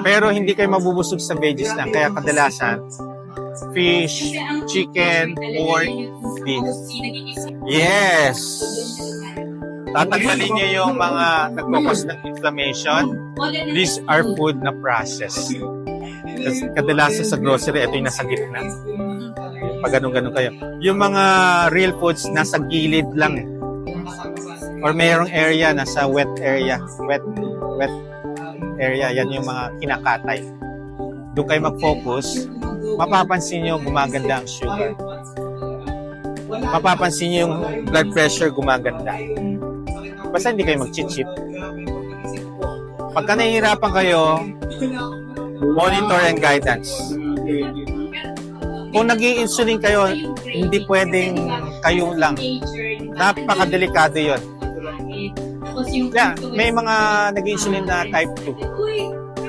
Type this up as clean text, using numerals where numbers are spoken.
Pero hindi kayo mabubusog sa veggies lang. Kaya kadalasan, fish, chicken, pork, beef. Yes! Tatanggalin niyo yung mga nagkakos ng inflammation. These are food na process. Kasi kadalasan sa grocery, ito yung nasa gitna. Pag ganun-ganun kayo. Yung mga real foods, nasa gilid lang. Or mayroong area, nasa wet area. Wet area. Yan yung mga kinakatay. Doon kayo mag-focus. Mapapansin nyo, gumaganda ang sugar. Mapapansin nyo yung blood pressure gumaganda. Basta hindi kayo mag-cheat. Pagka nahihirapan kayo, monitor and guidance. Kung nag-i-insulin kayo, hindi pwedeng kayo lang. Napakadelikado yun. Yeah, may mga nag-i-insulin na type 2.